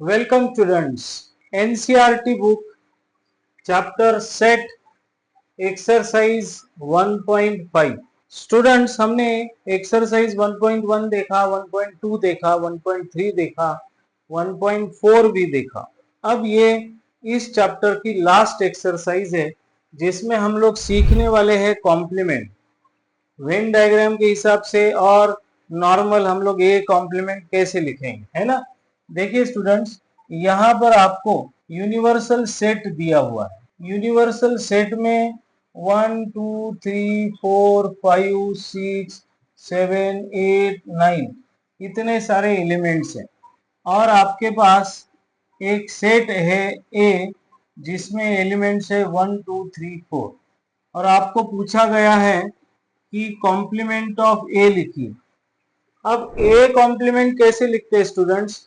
Welcome students. NCERT book chapter set exercise 1.5। Students, हमने exercise 1.1 देखा, 1.2 देखा, 1.3 देखा, 1.4 भी देखा। अब ये इस चैप्टर की लास्ट एक्सरसाइज है जिसमें हम लोग सीखने वाले हैं कॉम्प्लीमेंट वेन डायग्राम के हिसाब से, और नॉर्मल हम लोग ये कॉम्प्लीमेंट कैसे लिखेंगे, है ना। देखिए स्टूडेंट्स, यहाँ पर आपको यूनिवर्सल सेट दिया हुआ है। यूनिवर्सल सेट में 1 2 3 4 5 6 7 8 9 इतने सारे एलिमेंट्स हैं, और आपके पास एक सेट है ए जिसमें एलिमेंट्स है 1 2 3 4, और आपको पूछा गया है कि कॉम्प्लीमेंट ऑफ ए लिखिए। अब ए कॉम्प्लीमेंट कैसे लिखते हैं स्टूडेंट्स?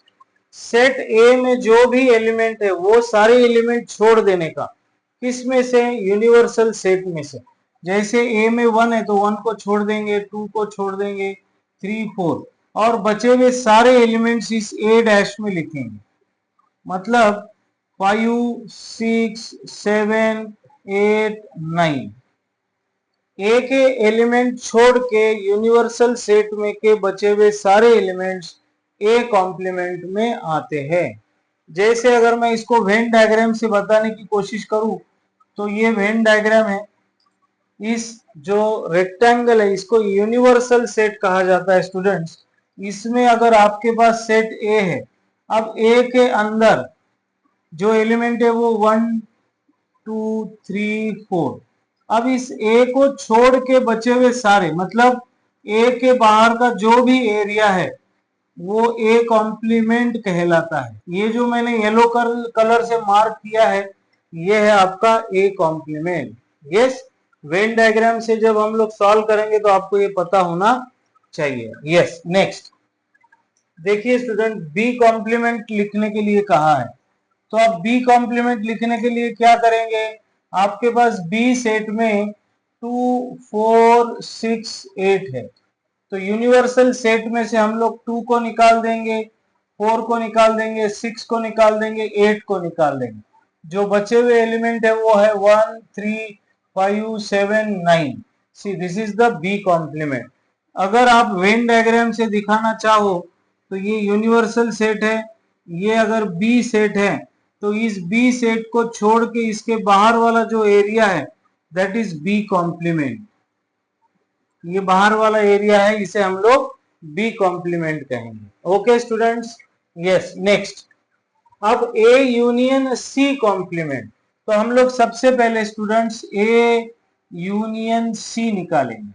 सेट ए में जो भी एलिमेंट है वो सारे एलिमेंट छोड़ देने का। किस में से? यूनिवर्सल सेट में से। जैसे ए में 1 है तो 1 को छोड़ देंगे, 2 को छोड़ देंगे, 3 4, और बचे हुए सारे एलिमेंट्स इस ए डैश में लिखेंगे। मतलब 5 6 7 8 9 ए के एलिमेंट छोड़ के यूनिवर्सल सेट में के बचे हुए सारे एलिमेंट्स ए कॉम्प्लीमेंट में आते हैं। जैसे अगर मैं इसको वेन डायग्राम से बताने की कोशिश करूं तो ये वेन डायग्राम है। इस जो रेक्टेंगल है इसको यूनिवर्सल सेट कहा जाता है स्टूडेंट्स। इसमें अगर आपके पास सेट ए है, अब ए के अंदर जो एलिमेंट है वो 1 2 3 4, अब इस ए को छोड़ के बचे हुए सारे, मतलब ए के बाहर का जो भी एरिया है वो ए कॉम्प्लीमेंट कहलाता है। ये जो मैंने येलो कलर से मार्क किया है ये है आपका A complement. Yes, Venn diagram से जब हम लोग सॉल्व करेंगे तो आपको ये पता होना चाहिए। यस, नेक्स्ट देखिए स्टूडेंट, बी कॉम्प्लीमेंट लिखने के लिए कहा है, तो आप बी कॉम्प्लीमेंट लिखने के लिए क्या करेंगे? आपके पास बी सेट में 2 4 6 8 है, तो यूनिवर्सल सेट में से हम लोग 2 को निकाल देंगे, 4 को निकाल देंगे, 6 को निकाल देंगे, 8 को निकाल देंगे। जो बचे हुए एलिमेंट है वो है 1 3 5 7 9। See, this is the B complement. अगर आप वेन डायग्राम से दिखाना चाहो तो ये यूनिवर्सल सेट है, ये अगर बी सेट है तो इस बी सेट को छोड़ के इसके बाहर वाला जो एरिया है दैट इज बी कॉम्प्लीमेंट। ये बाहर वाला एरिया है, इसे हम लोग बी कॉम्प्लीमेंट कहेंगे। Okay students, yes next. अब ए यूनियन सी कॉम्प्लीमेंट, तो हम लोग सबसे पहले स्टूडेंट्स ए यूनियन सी निकालेंगे।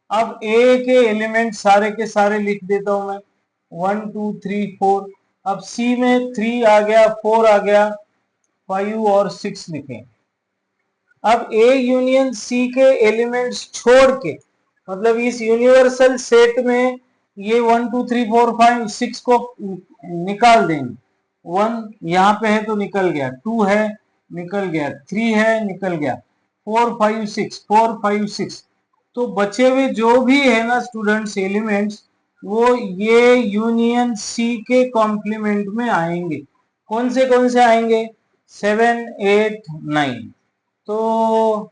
अब ए के एलिमेंट सारे के सारे लिख देता हूं मैं, 1 2 3 4। अब सी में 3 आ गया, 4 आ गया, 5 और 6 लिखें। अब ए यूनियन सी के एलिमेंट्स छोड़ के, मतलब इस यूनिवर्सल सेट में ये 1 2 3 4 5 6 को निकाल देंगे। 1 यहाँ पे है तो निकल गया, 2 है निकल गया, 3 है निकल गया, 4 5 6 4 5 6। तो बचे हुए जो भी है ना स्टूडेंट्स एलिमेंट्स, वो ये यूनियन सी के कॉम्प्लीमेंट में आएंगे। कौन से आएंगे? 7 8 9। तो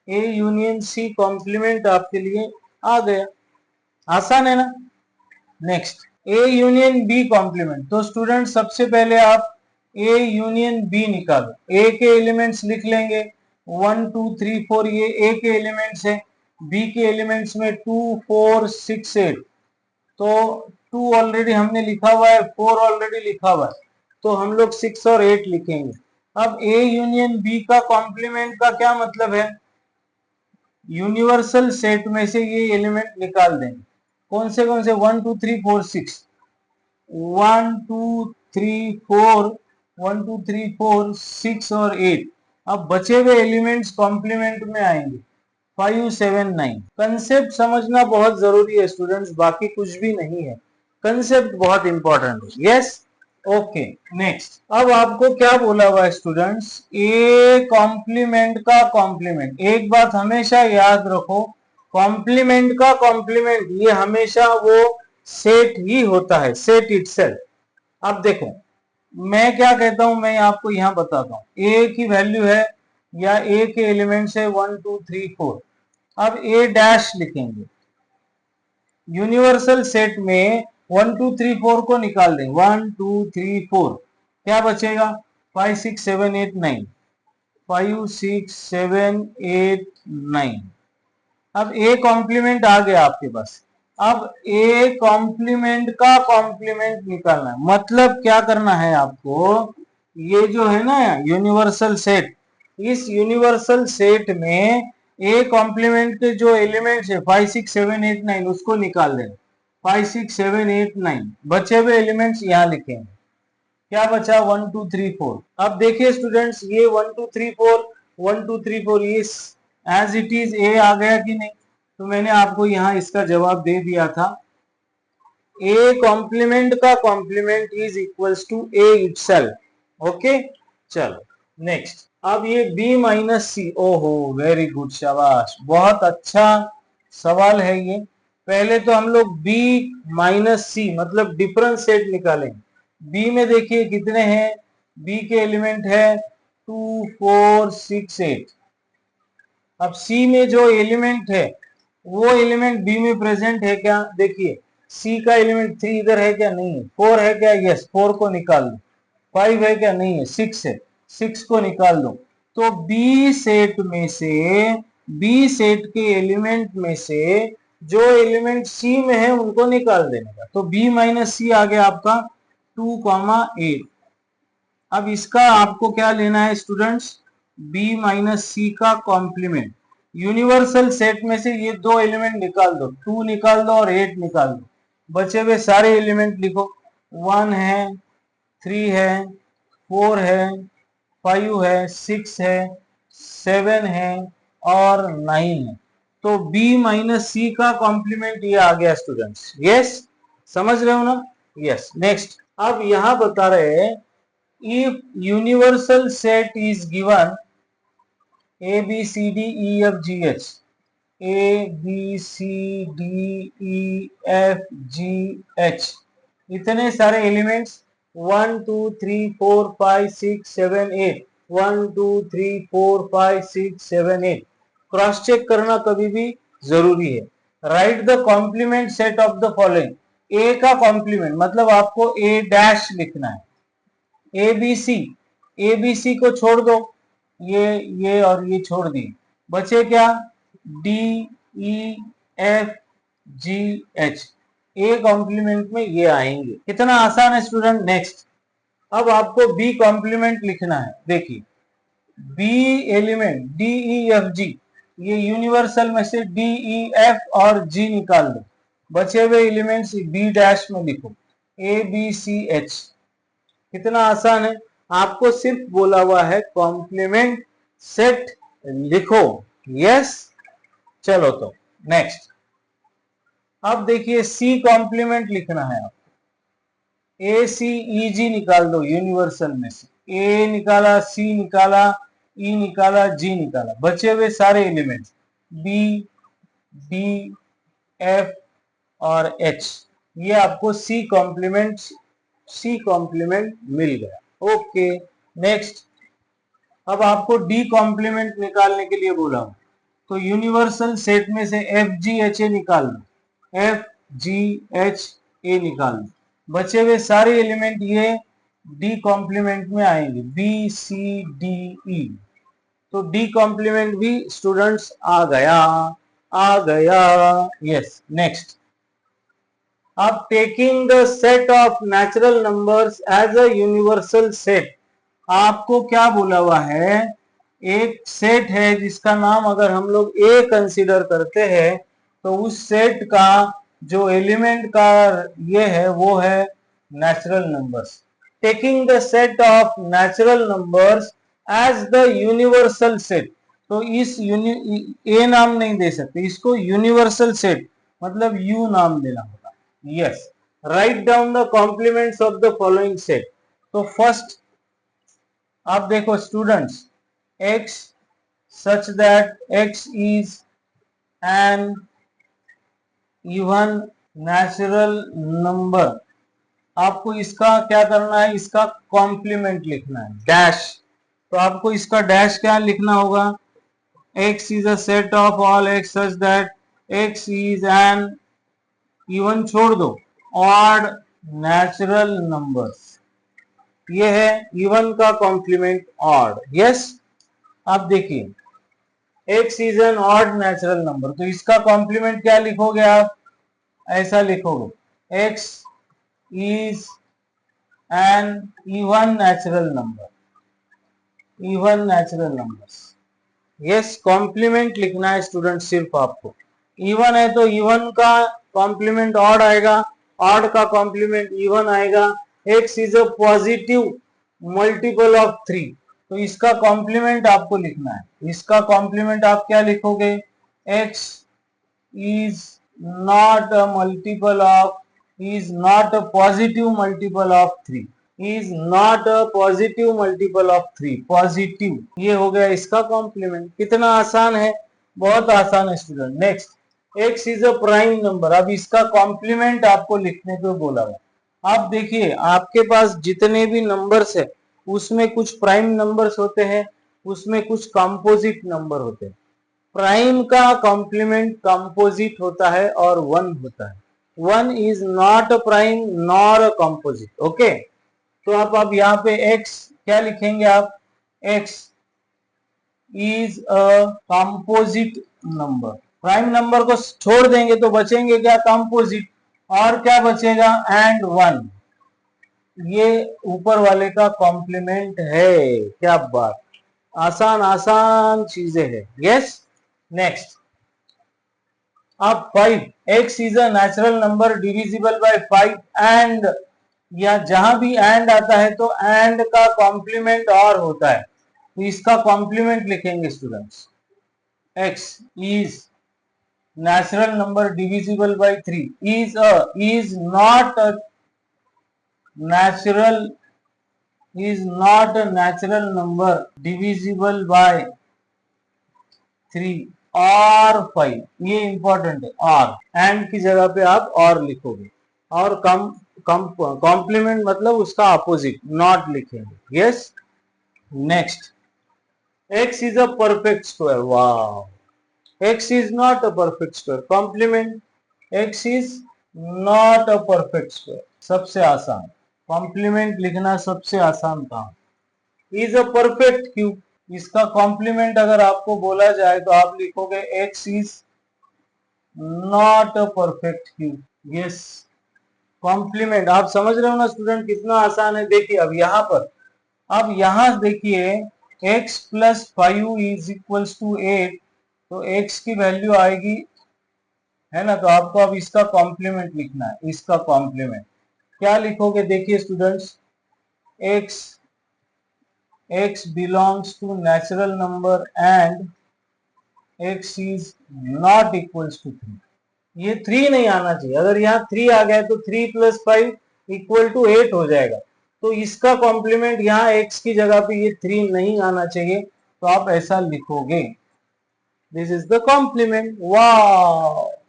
ए यूनियन सी कॉम्प्लीमेंट आपके लिए आ गया। आसान है ना। Next, A union B complement. तो स्टूडेंट सबसे पहले आप ए यूनियन बी निकालो। ए के एलिमेंट्स लिख लेंगे, 1 2 3 4 ये ए के एलिमेंट्स है। बी के एलिमेंट्स में 2 4 6 8, तो 2 ऑलरेडी हमने लिखा हुआ है, 4 ऑलरेडी लिखा हुआ है, तो हम लोग 6 और 8 लिखेंगे। अब ए यूनियन बी का कॉम्प्लीमेंट का क्या मतलब है? यूनिवर्सल सेट में से ये एलिमेंट निकाल देंगे। कौन से 1 2 3 4 6, 1 2 3 4, 1 2 3 4 6 और 8। अब बचे हुए एलिमेंट्स कॉम्प्लीमेंट में आएंगे, 5 7 9। कंसेप्ट समझना बहुत जरूरी है स्टूडेंट्स, बाकी कुछ भी नहीं है, कंसेप्ट बहुत इंपॉर्टेंट है। Yes, okay next. अब आपको क्या बोला हुआ है स्टूडेंट्स? ए कॉम्प्लीमेंट का कॉम्प्लीमेंट। एक बात हमेशा याद रखो, कॉम्प्लीमेंट का कॉम्प्लीमेंट ये हमेशा वो सेट ही होता है, सेट इटसेल्फ। अब देखो, मैं क्या कहता हूं, मैं आपको यहां बताता हूं। ए की वैल्यू है या ए के एलिमेंट्स है 1 2 3 4। अब ए डैश लिखेंगे, यूनिवर्सल सेट में 1 2 3 4 को निकाल दें, 1 2 3 4, क्या बचेगा 5 6 7 8 9, 5 6 7 8 9। अब ए कॉम्प्लीमेंट आ गया आपके पास। अब ए कॉम्प्लीमेंट का कॉम्प्लीमेंट निकालना है, मतलब क्या करना है आपको, ये जो है ना यूनिवर्सल सेट, इस यूनिवर्सल सेट में ए कॉम्प्लीमेंट के जो एलिमेंट्स है 5 6 7 8 9 उसको निकाल देना। 5 6 7 8 9 बचे हुए एलिमेंट्स यहाँ लिखेंगे। क्या बचा 1 2 3 4। अब देखिए स्टूडेंट्स, ये 1 2 3 4 1 2 3 4 ये एज इट इज ए आ गया कि नहीं, तो मैंने आपको यहाँ इसका जवाब दे दिया था। ए कॉम्प्लीमेंट का complement is equals to A itself. Okay, चलो नेक्स्ट। अब ये b माइनस सी, ओहो वेरी गुड, शाबाश, बहुत अच्छा सवाल है ये। पहले तो हम लोग b माइनस सी मतलब डिफरेंस सेट निकालेंगे। b में देखिए कितने हैं, b के एलिमेंट है 2 4 6 8। अब c में जो एलिमेंट है वो एलिमेंट b में प्रेजेंट है क्या, देखिए c का एलिमेंट 3 इधर है क्या, नहीं है। 4 है क्या, यस, 4 को निकाल दो। 5 है क्या, नहीं है। 6 है, 6 को निकाल दो। तो बी सेट में से, बी सेट के एलिमेंट में से जो एलिमेंट सी में है उनको निकाल देने का। तो b माइनस सी आ गया आपका 2, 8। अब इसका आपको क्या लेना है स्टूडेंट्स, b माइनस सी का कॉम्प्लीमेंट। यूनिवर्सल सेट में से ये दो एलिमेंट निकाल दो, 2 निकाल दो और 8 निकाल दो। बचे हुए सारे एलिमेंट लिखो, 1 है, 3 है, 4 है, 5 है, 6 है, 7 है और 9 है। तो b माइनस सी का कॉम्प्लीमेंट ये आ गया स्टूडेंट्स। यस, समझ रहे हो ना। Yes, next. अब यहां बता रहे हैं, if universal set is given a b c d e f g h, a b c d e f g h, इतने सारे एलिमेंट्स 1 2 3 4 5 6 7 8, 1 2 3 4 5 6 7 8 क्रॉस चेक करना कभी भी जरूरी है। Write the complement set of the following. A का complement मतलब आपको ए डैश लिखना है, ए बी सी को छोड़ दो, ये और ये छोड़ दिए, बचे क्या D E F G H. A complement में ये आएंगे। कितना आसान है स्टूडेंट। नेक्स्ट, अब आपको बी कॉम्प्लीमेंट लिखना है। देखिए B element D E F G, ये यूनिवर्सल में से डी ई एफ और जी निकाल दो। बचे हुए एलिमेंट्स बी डैश में लिखो, ए बी सी एच। कितना आसान है, आपको सिर्फ बोला हुआ है कॉम्प्लीमेंट सेट लिखो। यस, चलो तो नेक्स्ट। अब देखिए सी कॉम्प्लीमेंट लिखना है आपको। ए सी ई जी निकाल दो यूनिवर्सल में से, ए निकाला, सी निकाला, ई निकाला, जी निकाला। बचे हुए सारे एलिमेंट्स बी डी एफ और एच, ये आपको सी कॉम्प्लीमेंट मिल गया। Okay, next. अब आपको डी कॉम्प्लीमेंट निकालने के लिए बोला हूं, तो यूनिवर्सल सेट में से एफ जी एच ए निकाल लो, एफ जी एच ए निकाल लो। बचे हुए सारे एलिमेंट ये डी कॉम्प्लीमेंट में आएंगे, बी सी डी ई। तो डी कॉम्प्लीमेंट भी स्टूडेंट्स आ गया, आ गया। Yes, next. अब taking the set of natural numbers as a universal set, आपको क्या बोला हुआ है, एक सेट है जिसका नाम अगर हम लोग ए कंसीडर करते हैं, तो उस सेट का जो एलिमेंट का ये है वो है natural numbers. Taking the set of natural numbers as the universal set, तो इस ए नाम नहीं दे सकते, इसको यूनिवर्सल सेट मतलब यू नाम देना होगा। Yes, write down the complements of the following set. तो फर्स्ट आप देखो students, x such that x is an even natural number आपको इसका क्या करना है, इसका कॉम्प्लीमेंट लिखना है, डैश। तो आपको इसका डैश क्या लिखना होगा, x is a set of all x such that x is an even छोड़ दो ऑड नेचुरल नंबर्स। ये है इवन का कॉम्प्लीमेंट ऑड। यस, अब देखिए x is an odd natural number, तो इसका कॉम्प्लीमेंट क्या लिखोगे आप, ऐसा लिखोगे x is an even natural number, even natural numbers. Yes, complement लिखना है स्टूडेंट सिर्फ आपको। इवन है तो इवन का कॉम्प्लीमेंट ऑड आएगा, ऑड का कॉम्प्लीमेंट इवन आएगा। x is a positive multiple of 3, तो इसका कॉम्प्लीमेंट आपको लिखना है। इसका कॉम्प्लीमेंट आप क्या लिखोगे, x is not a multiple of, is not a positive multiple of 3, is not a positive multiple of 3, positive. ये हो गया इसका कॉम्प्लीमेंट। कितना आसान है, बहुत आसान है student. Next, x is a prime number. अब इसका कॉम्प्लीमेंट आपको लिखने को बोला है। आप देखिए आपके पास जितने भी नंबर्स है उसमें कुछ प्राइम नंबर्स होते हैं, उसमें कुछ कंपोजिट नंबर होते हैं। प्राइम का कॉम्प्लीमेंट कंपोजिट होता है और वन होता है। One is not a prime nor a composite. Okay, तो आप अब यहाँ पे x क्या लिखेंगे आप, x is a composite number. Prime number को छोड़ देंगे तो बचेंगे क्या, कंपोजिट, और क्या बचेगा, एंड वन। ये ऊपर वाले का कॉम्प्लीमेंट है। क्या बात, आसान आसान चीजें है। यस, नेक्स्ट, अब 5, x is a natural number divisible bye 5 and, या जहां भी एंड आता है तो एंड का कॉम्प्लीमेंट और होता है, तो इसका कॉम्प्लीमेंट लिखेंगे students, x is natural number divisible bye 3 is not a natural, is not a natural number divisible by 3 और 5। ये इंपॉर्टेंट है, और एंड की जगह पे आप और लिखोगे, और कॉम्प्लीमेंट मतलब उसका अपोजिट नॉट लिखेंगे। Yes, next, x is a perfect square. वाह, x is not a perfect square, complement x is not a perfect square, सबसे आसान कॉम्प्लीमेंट लिखना, सबसे आसान काम। इज अ परफेक्ट क्यूब, इसका कॉम्प्लीमेंट अगर आपको बोला जाए तो आप लिखोगे x is not a perfect cube. Yes, complement आप समझ रहे हो ना स्टूडेंट, कितना आसान है। देखिए अब यहाँ पर, अब यहाँ देखिए x plus 5 is equals to 8, तो x की वैल्यू आएगी, है ना, तो आपको अब इसका कॉम्प्लीमेंट लिखना है। इसका कॉम्प्लीमेंट क्या लिखोगे, देखिए students, x belongs to natural number and x is not equals to 3। ये 3 नहीं आना चाहिए, अगर यहाँ 3 आ गया तो 3 प्लस 5 इक्वल टू 8 हो जाएगा, तो इसका कॉम्प्लीमेंट यहाँ x की जगह पे ये 3 नहीं आना चाहिए, तो आप ऐसा लिखोगे, दिस इज द कॉम्प्लीमेंट। वाह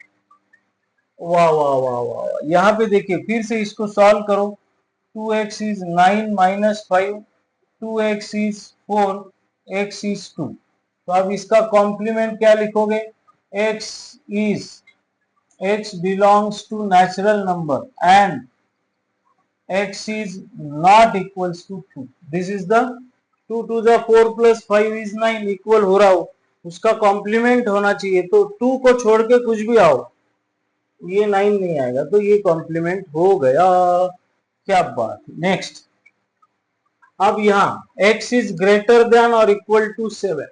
वाह वाह वाह वाह, यहाँ पे देखिए फिर से इसको सॉल्व करो, 2x is 9 minus 5, 2x is 4, x is 2, तो अब इसका कॉम्प्लीमेंट क्या लिखोगे, x is, x belongs to natural number and x is not equals to 2, this is the 2 to the 4 plus 5 is 9 equal हो रहा हो, उसका कॉम्प्लीमेंट होना चाहिए, तो 2 को छोड़ के कुछ भी आओ ये 9 नहीं आएगा, तो ये कॉम्प्लीमेंट हो गया। क्या बात। नेक्स्ट, अब यहां x इज ग्रेटर देन और इक्वल टू 7,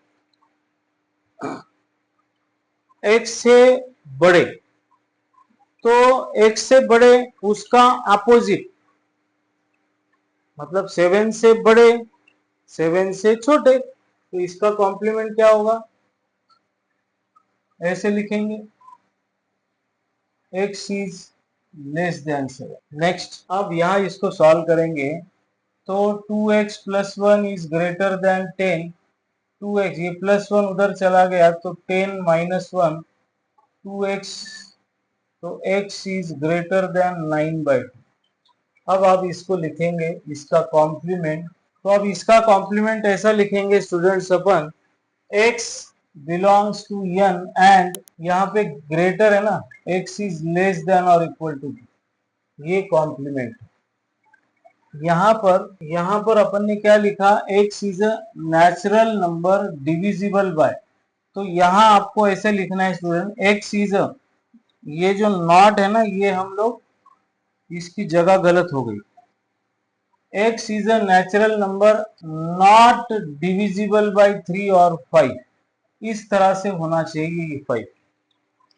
x से बड़े, तो x से बड़े उसका अपोजिट, मतलब 7 से बड़े 7 से छोटे, तो इसका कॉम्प्लीमेंट क्या होगा, ऐसे लिखेंगे, x is less then 7। Next, अब यहां इसको सॉल्व करेंगे, तो 2x plus 1 is greater than 10, 2x, ये प्लस 1 उधर चला गया तो 10 माइनस 1, 2x, तो x इज ग्रेटर देन 9/2, अब आप इसको लिखेंगे इसका कॉम्प्लीमेंट। तो अब इसका कॉम्प्लीमेंट ऐसा लिखेंगे स्टूडेंट्स अपन, x belongs to n and यहाँ पे ग्रेटर है ना, x इज लेस देन और इक्वल टू, ये कॉम्प्लीमेंट। यहाँ पर अपन ने क्या लिखा, x is a natural number divisible by. तो यहाँ आपको ऐसे लिखना है स्टूडेंट, x इज अ, ये जो नॉट है ना, ये हम लोग इसकी जगह गलत हो गई। x is a natural number not divisible by 3 और 5, इस तरह से होना चाहिए ये 5।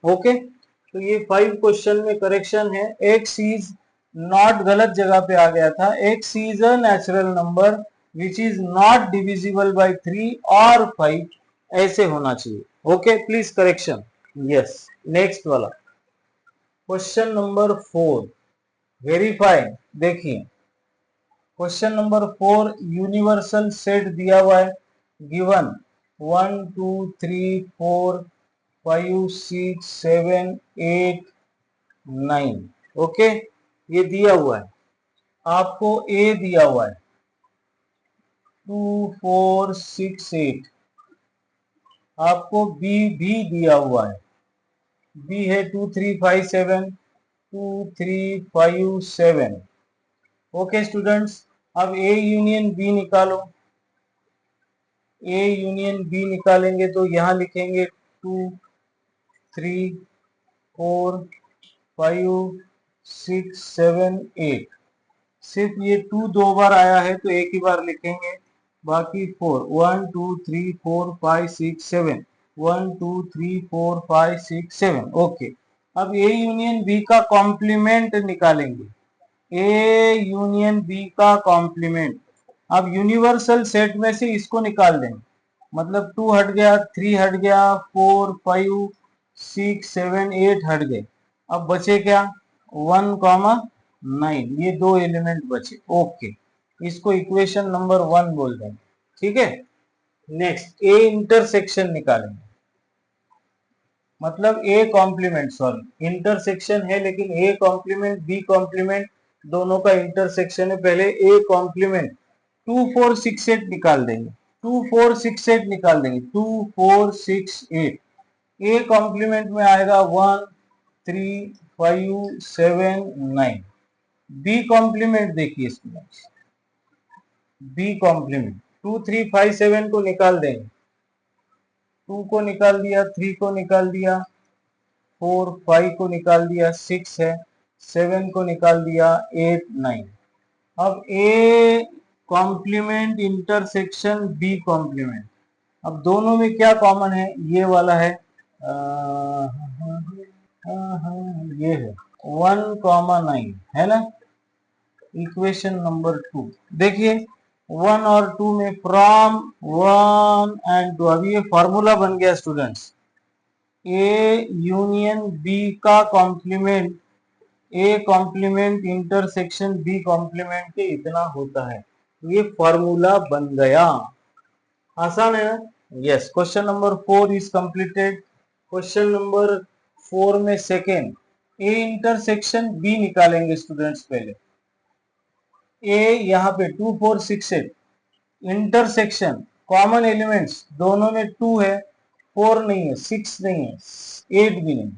ओके, तो ये 5 क्वेश्चन में करेक्शन है। x is नॉट गलत जगह पे आ गया था, x is a natural number which is not divisible by 3 और 5, ऐसे होना चाहिए। Okay, please correction. Yes, next वाला क्वेश्चन नंबर 4, वेरीफाई। देखिए क्वेश्चन नंबर 4, यूनिवर्सल सेट दिया हुआ है, गिवन 1 2 3 4 5 6 7 8 9। ओके, ये दिया हुआ है, आपको ए दिया हुआ है 2 4 6 8, आपको बी भी दिया हुआ है, बी है 2 3 5 7 2 3 5 7। ओके स्टूडेंट्स, अब ए यूनियन बी निकालो। ए यूनियन बी निकालेंगे तो यहाँ लिखेंगे 2 3 4 5 6 7 8। सिर्फ ये 2 दो बार आया है तो एक ही बार लिखेंगे, बाकी 4 1 2 3 4 5 6 7 1 2 3 4 5 6 7। ओके, अब ए यूनियन बी का कॉम्प्लीमेंट निकालेंगे, ए यूनियन बी का कॉम्प्लीमेंट। अब यूनिवर्सल सेट में से इसको निकाल देंगे, मतलब 2 हट गया, 3 हट गया, 4 5 6 7 8 हट गए। अब बचे क्या, 1 कॉमा 9, ये दो एलिमेंट बचे। ओके, इसको इक्वेशन नंबर 1 बोल देंगे। ठीक है, नेक्स्ट ए इंटरसेक्शन निकालेंगे, मतलब ए कॉम्प्लीमेंट, सॉरी इंटरसेक्शन है लेकिन ए कॉम्प्लीमेंट बी कॉम्प्लीमेंट दोनों का इंटरसेक्शन है। पहले ए कॉम्प्लीमेंट 2 4 6 8 निकाल देंगे, 2 4 6 8 निकाल देंगे, 2 4 6 8। ए कॉम्प्लीमेंट में आएगा 1 3 5 7 9। बी कॉम्प्लीमेंट देखिए स्टूडेंट्स, बी कॉम्प्लीमेंट 2 3 5 7 को निकाल देंगे, 2 को निकाल दिया, 3 को निकाल दिया, 4 5 को निकाल दिया, 6 है, 7 को निकाल दिया, 8 9। अब A complement intersection B complement, अब दोनों में क्या कॉमन है, ये वाला है, ये है 1 कॉमा 9 है ना। इक्वेशन नंबर 2 देखिए, 1 और 2 में फ्रॉम 1 एंड 2, अभी ये फॉर्मूला बन गया स्टूडेंट्स, ए यूनियन बी का complement, A complement intersection B complement के इतना होता है, ये फॉर्मूला बन गया। आसान है ना। Yes, question number 4 is completed. Question number 4 में सेकेंड, ए इंटरसेक्शन बी निकालेंगे स्टूडेंट्स। पहले ए यहाँ पे 2 4 6 8 इंटरसेक्शन, कॉमन एलिमेंट्स दोनों में 2 है, 4 नहीं है, 6 नहीं है, 8 भी नहीं,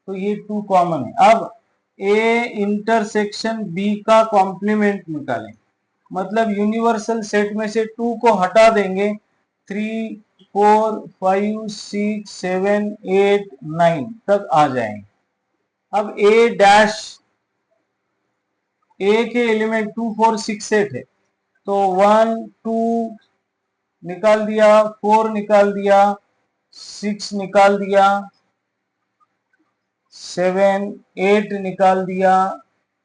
तो ये 2 कॉमन है। अब ए इंटरसेक्शन बी का कॉम्प्लीमेंट निकालें, मतलब यूनिवर्सल सेट में से 2 को हटा देंगे, 3 4 5 6 7 8 9 तक आ जाएंगे। अब ए डैश, ए के एलिमेंट 2 4 6 8 है, तो 1 2 निकाल दिया, 4 निकाल दिया, 6 निकाल दिया, 7 8 निकाल दिया,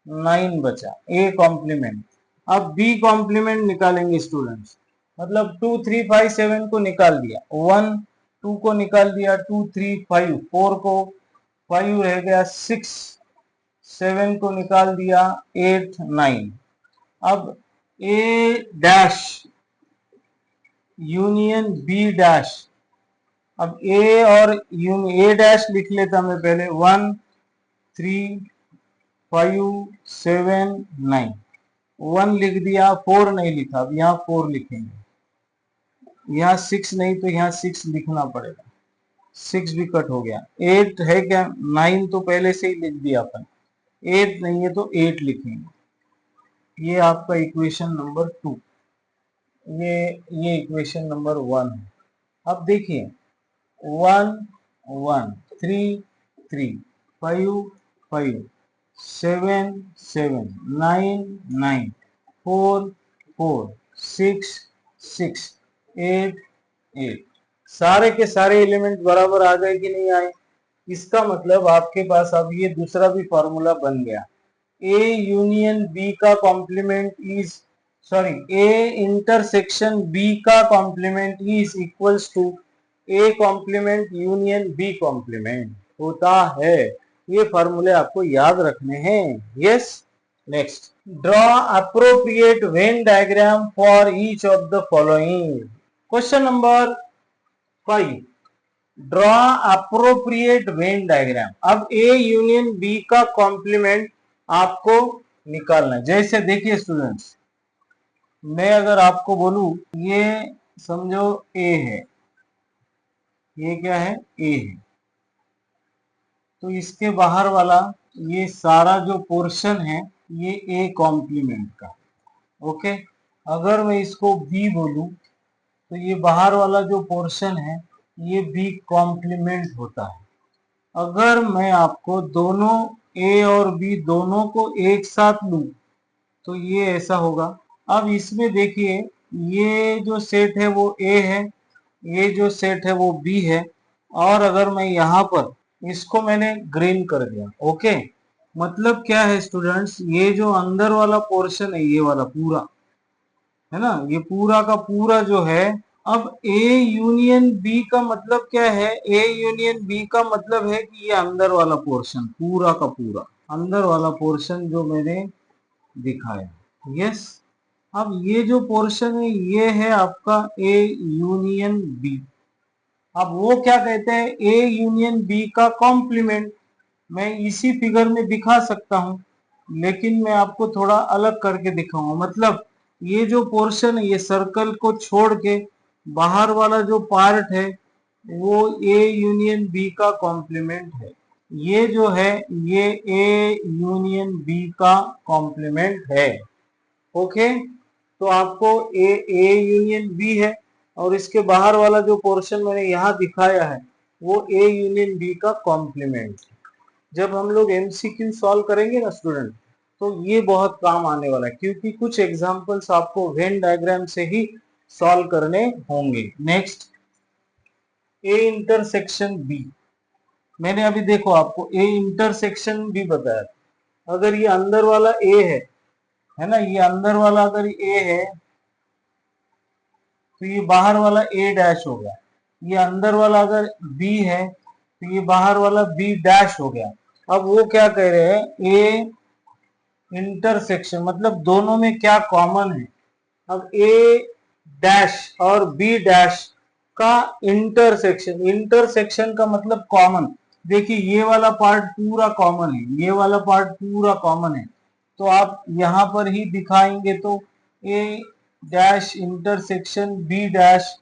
9 बचा, ए कॉम्प्लीमेंट। अब बी कॉम्प्लीमेंट निकालेंगे स्टूडेंट्स, मतलब 2 3 5 7 को निकाल दिया, 1 2 को निकाल दिया, 2 3 5 4 को, 5 रह गया, 6 7 को निकाल दिया, 8 9। अब ए डैश यूनियन बी डैश, अब ए और ए डैश लिख लेता मैं पहले, 1 3 5 7 9, 1 लिख दिया, 4 नहीं लिखा, अब यहाँ 4 लिखेंगे, यहाँ 6 नहीं तो यहाँ 6 लिखना पड़ेगा, 6 भी कट हो गया। 8 है क्या? 9 तो पहले से ही लिख दिया अपन, 8 नहीं है तो 8 लिखेंगे। ये आपका इक्वेशन नंबर 2, ये इक्वेशन नंबर 1 है। अब देखिए 1 1 3 3 5 5 7 7 9 9 4 4 6 6 8 8, सारे के सारे एलिमेंट बराबर आ गए कि नहीं आए? इसका मतलब आपके पास अब ये दूसरा भी फॉर्मूला बन गया, ए यूनियन बी का complement is, sorry, A intersection B का complement is equals to A complement union B complement होता है। ये फॉर्मूले आपको याद रखने हैं। Yes, next, draw appropriate Venn diagram for each of the following. Question number 5, draw appropriate Venn diagram. अब ए यूनियन बी का कॉम्प्लीमेंट आपको निकालना है। जैसे देखिए स्टूडेंट्स, मैं अगर आपको बोलूं ये समझो ए है, ये क्या है? ए है, तो इसके बाहर वाला ये सारा जो पोर्शन है ये ए कॉम्प्लीमेंट का, ओके। अगर मैं इसको बी बोलूं तो ये बाहर वाला जो पोर्शन है ये बी कॉम्प्लीमेंट होता है। अगर मैं आपको दोनों ए और बी दोनों को एक साथ लूं तो ये ऐसा होगा। अब इसमें देखिए ये जो सेट है वो ए है, ये जो सेट है वो बी है, और अगर मैं यहाँ पर इसको मैंने ग्रीन कर दिया, ओके। मतलब क्या है स्टूडेंट्स, ये जो अंदर वाला पोर्शन है ये वाला पूरा है ना, ये पूरा का पूरा जो है, अब ए यूनियन बी का मतलब क्या है? ए यूनियन बी का मतलब है कि ये अंदर वाला पोर्शन पूरा का पूरा, अंदर वाला पोर्शन जो मैंने दिखाया। यस, अब ये जो पोर्शन है ये है आपका ए यूनियन बी। अब वो क्या कहते हैं? ए यूनियन बी का कॉम्प्लीमेंट। मैं इसी फिगर में दिखा सकता हूं, लेकिन मैं आपको थोड़ा अलग करके दिखाऊंगा। मतलब ये जो पोर्शन है ये सर्कल को छोड़ के बाहर वाला जो पार्ट है वो ए यूनियन बी का कॉम्प्लीमेंट है। ये जो है ये ए यूनियन बी का कॉम्प्लीमेंट है, ओके। तो आपको ए यूनियन बी है, और इसके बाहर वाला जो पोर्शन मैंने यहाँ दिखाया है वो ए यूनियन बी का कॉम्प्लीमेंट। जब हम लोग एमसीक्यू सॉल्व करेंगे ना स्टूडेंट, तो ये बहुत काम आने वाला है, क्योंकि कुछ एग्जांपल्स आपको वेन डायग्राम से ही सॉल्व करने होंगे। Next, A intersection B. मैंने अभी देखो आपको ए इंटरसेक्शन बी बताया। अगर ये अंदर वाला ए है ना, ये अंदर वाला अगर ए है तो ये बाहर वाला ए डैश हो गया। ये अंदर वाला अगर बी है तो ये बाहर वाला बी डैश हो गया। अब वो क्या कह रहे हैं? ए इंटरसेक्शन मतलब दोनों में क्या कॉमन है? अब ए डैश और बी डैश का इंटरसेक्शन, इंटरसेक्शन का मतलब कॉमन। देखिए ये वाला पार्ट पूरा कॉमन है, ये वाला पार्ट पूरा कॉमन है, तो आप यहां पर ही दिखाएंगे तो A dash intersection B dash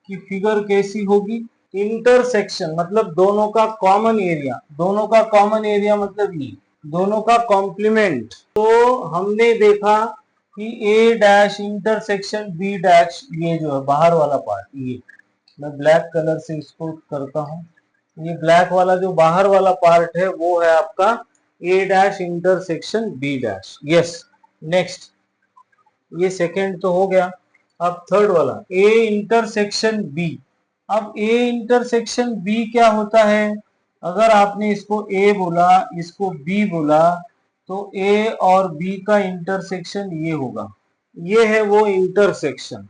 की फिगर कैसी होगी? इंटरसेक्शन मतलब दोनों का कॉमन एरिया, दोनों का कॉमन एरिया मतलब ये दोनों का कॉम्प्लीमेंट। तो हमने देखा कि ए डैश इंटरसेक्शन बी डैश, ये जो है बाहर वाला पार्ट, ये मैं ब्लैक कलर से इसको करता हूं, ये ब्लैक वाला जो बाहर वाला पार्ट है वो है आपका A dash intersection B dash. Yes, next, ये सेकेंड तो हो गया। अब थर्ड वाला ए इंटरसेक्शन बी। अब ए इंटरसेक्शन बी क्या होता है? अगर आपने इसको ए बोला, इसको बी बोला, तो ए और बी का इंटरसेक्शन ये होगा, ये है वो इंटरसेक्शन।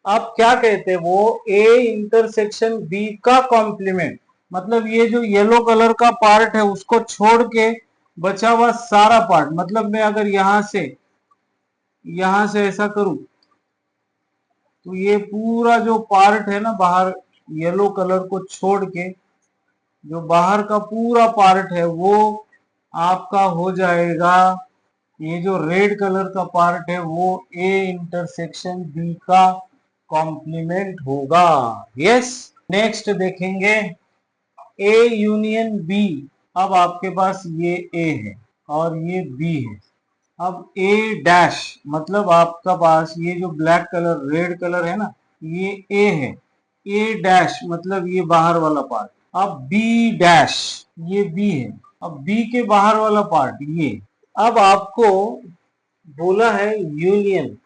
आप क्या कहते हैं? वो ए इंटरसेक्शन बी का कॉम्प्लीमेंट। मतलब ये जो येलो कलर का पार्ट है उसको छोड़ के बचा हुआ सारा पार्ट, मतलब मैं अगर यहां से ऐसा करूं तो ये पूरा जो पार्ट है ना बाहर, येलो कलर को छोड़ के जो बाहर का पूरा पार्ट है वो आपका हो जाएगा, ये जो रेड कलर का पार्ट है वो ए इंटरसेक्शन बी का कॉम्प्लीमेंट होगा। यस, नेक्स्ट देखेंगे ए यूनियन बी। अब आपके पास ये ए है और ये बी है। अब ए डैश मतलब आपका पास ये जो ब्लैक कलर रेड कलर है ना, ये ए है। ए डैश मतलब ये बाहर वाला पार्ट। अब बी डैश ये बी है। अब बी के बाहर वाला पार्ट ये। अब आपको बोला है यूनियन,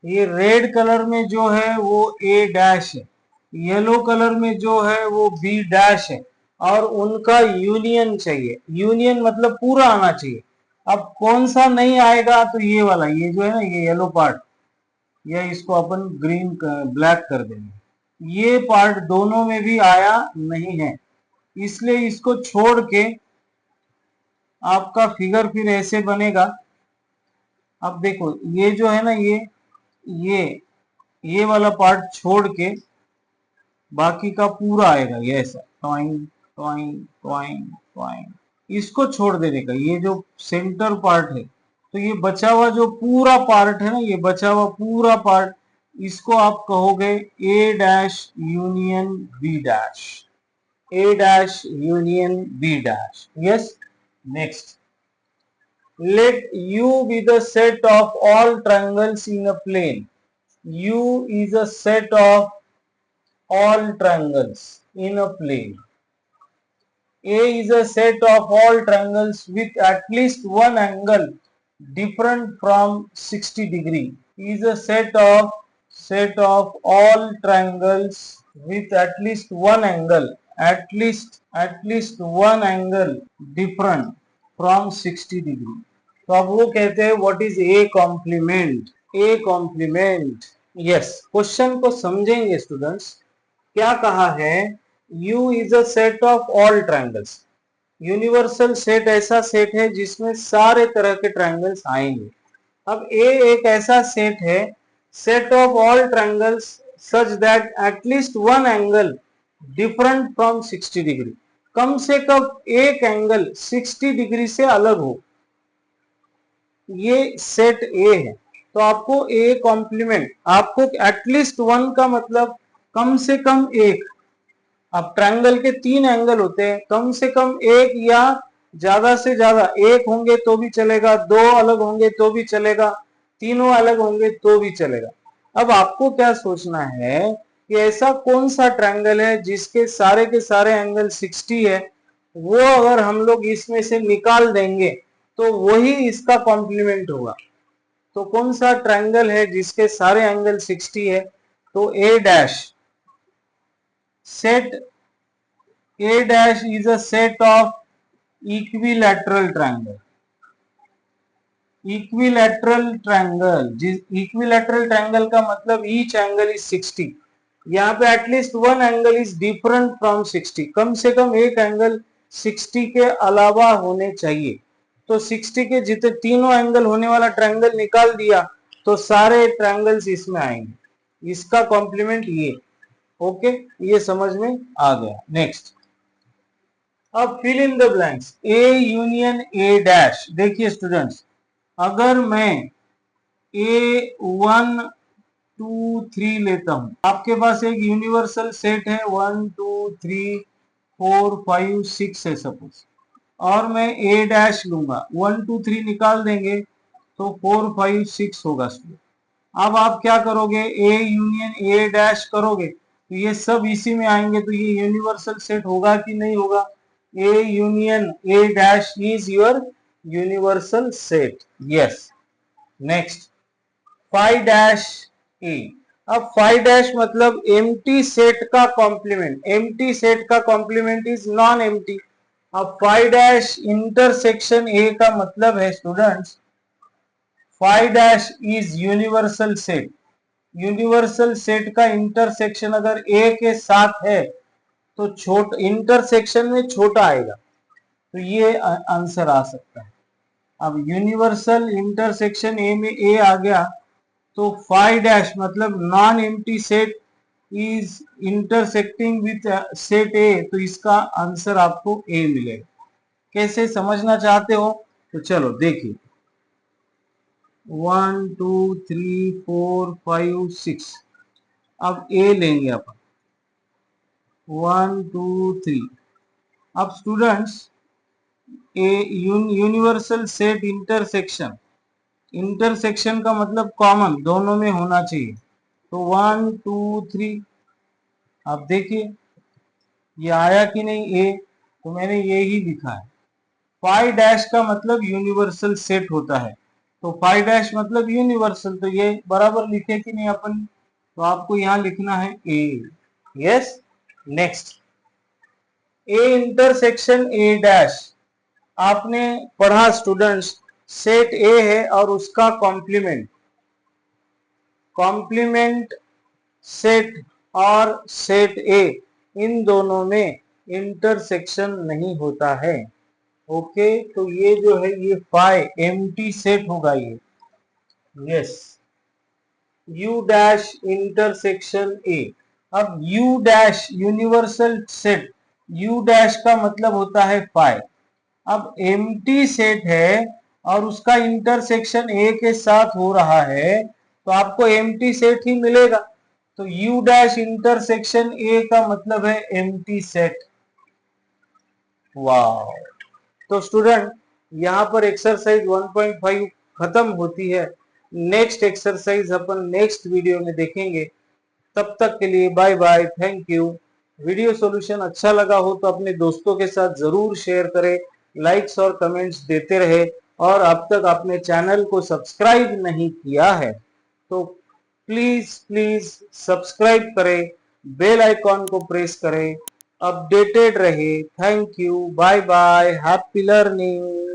ये रेड कलर में जो है वो ए डैश है, येलो कलर में जो है वो बी डैश है, और उनका यूनियन चाहिए। यूनियन मतलब पूरा आना चाहिए। अब कौन सा नहीं आएगा, तो ये वाला, ये जो है ना, ये येलो पार्ट, या इसको अपन ग्रीन ब्लैक कर देंगे। ये पार्ट दोनों में भी आया नहीं है, इसलिए इसको छोड़ के आपका फिगर फिर ऐसे बनेगा। अब देखो ये जो है ना, ये ये वाला पार्ट छोड़ के बाकी का पूरा आएगा, ये ऐसा टॉइंग टॉइंग टॉइंग टॉइंग। इसको छोड़ देने का, ये जो सेंटर पार्ट है, तो ये बचा हुआ जो पूरा पार्ट है ना, ये बचा हुआ पूरा पार्ट, इसको आप कहोगे A dash union B dash. A dash union B dash. Yes, next, let U be the set of all triangles in a plane. U is a set of all triangles in a plane. A is a set of all triangles with at least one angle different from 60 degree. Is a set of all triangles with at least one angle, at least one angle different from 60 degree. तो अब वो कहते हैं what is A complement. A complement, yes, question को समझेंगे students. क्या कहा है, U is a set of all triangles. Universal set ऐसा सेट है जिसमें सारे तरह के ट्रायंगल्स आएंगे। अब ए एक ऐसा सेट है, set of all triangles such that at least one angle different from 60 degree, कम से कम एक एंगल 60 डिग्री से अलग हो, ये सेट ए है। तो आपको ए कॉम्प्लीमेंट, आपको एटलीस्ट वन का मतलब कम से कम एक। अब ट्रायंगल के तीन एंगल होते हैं, कम से कम एक या ज्यादा से ज्यादा एक होंगे तो भी चलेगा, दो अलग होंगे तो भी चलेगा, तीनों अलग होंगे तो भी चलेगा। अब आपको क्या सोचना है कि ऐसा कौन सा ट्रायंगल है जिसके सारे के सारे एंगल 60 है, वो अगर हम लोग इसमें से निकाल देंगे तो वही इसका कॉम्प्लीमेंट होगा। तो कौन सा ट्रायंगल है जिसके सारे एंगल 60 है, तो A dash, set A dash is a set of equilateral triangle. Equilateral triangle, जिस इक्विलैटरल ट्रायंगल का मतलब ईच एंगल इज 60, यहाँ पे at least one angle is different from 60, कम से कम एक एंगल 60 के अलावा होने चाहिए। तो 60 के जितने तीनों एंगल होने वाला ट्रायंगल निकाल दिया तो सारे ट्रायंगल्स इसमें आएंगे, इसका कॉम्प्लीमेंट ये। ओके, ये समझ में आ गया। नेक्स्ट, अब fill in the blanks, A union A dash. देखिए स्टूडेंट्स, अगर मैं A1 2 3 लेता हूं, आपके पास एक यूनिवर्सल सेट है 1 2 3 4 5 6 है सपोज, और मैं ए डैश लूंगा, 1 2 3 निकाल देंगे तो 4 5 6 होगा। अब आप क्या करोगे, ए यूनियन ए डैश करोगे तो ये सब इसी में आएंगे, तो ये यूनिवर्सल सेट होगा कि नहीं होगा। A union A dash is your universal set. Yes, next, five dash A. अब फाइव डैश मतलब एम्प्टी सेट का कॉम्प्लीमेंट। एम्प्टी सेट का कॉम्प्लीमेंट इज नॉन एम्प्टी। अब फाइव डैश इंटरसेक्शन ए का मतलब है students, five dash is universal set. Universal set का intersection अगर ए के साथ है तो छोटा, इंटरसेक्शन में छोटा आएगा, तो ये आंसर आ सकता है। अब यूनिवर्सल इंटरसेक्शन ए में ए आ गया, तो फाइव डैश मतलब non empty set is intersecting with set ए, तो इसका आंसर आपको ए मिलेगा। कैसे समझना चाहते हो तो चलो देखिए 1 2 3 4 5 6। अब ए लेंगे अपन 1 2 3। अब students a universal set intersection, intersection का मतलब कॉमन दोनों में होना चाहिए। तो 1 2 3 आप देखिए ये आया कि नहीं ए, तो मैंने ये ही लिखा है। फाइव डैश का मतलब यूनिवर्सल सेट होता है, तो फाइव डैश मतलब यूनिवर्सल, तो ये बराबर लिखे कि नहीं अपन, तो आपको यहाँ लिखना है A. Yes. Next A intersection A dash, आपने पढ़ा स्टूडेंट्स सेट ए है और उसका कॉम्प्लीमेंट, कॉम्प्लीमेंट सेट और सेट ए इन दोनों में इंटरसेक्शन नहीं होता है। ओके, तो ये जो है ये फाइव एम्प्टी सेट होगा ये। Yes, U dash intersection A. अब U dash universal set, U dash का मतलब होता है फाइव। अब एम्प्टी सेट है और उसका इंटरसेक्शन ए के साथ हो रहा है, तो आपको एम्प्टी सेट ही मिलेगा। तो यू डैश इंटरसेक्शन ए का मतलब है एम्प्टी सेट। वाह। तो स्टूडेंट यहाँ पर एक्सरसाइज 1.5 खत्म होती है। नेक्स्ट एक्सरसाइज अपन नेक्स्ट वीडियो में देखेंगे। तब तक के लिए bye bye, thank you. Video solution अच्छा लगा हो तो अपने दोस्तों के साथ जरूर शेयर करें, लाइक्स और कमेंट्स देते रहे, और अब तक अपने चैनल को सब्सक्राइब नहीं किया है तो प्लीज प्लीज सब्सक्राइब करें, बेल आइकॉन को प्रेस करें, अपडेटेड रहे। Thank you, bye bye, happy learning.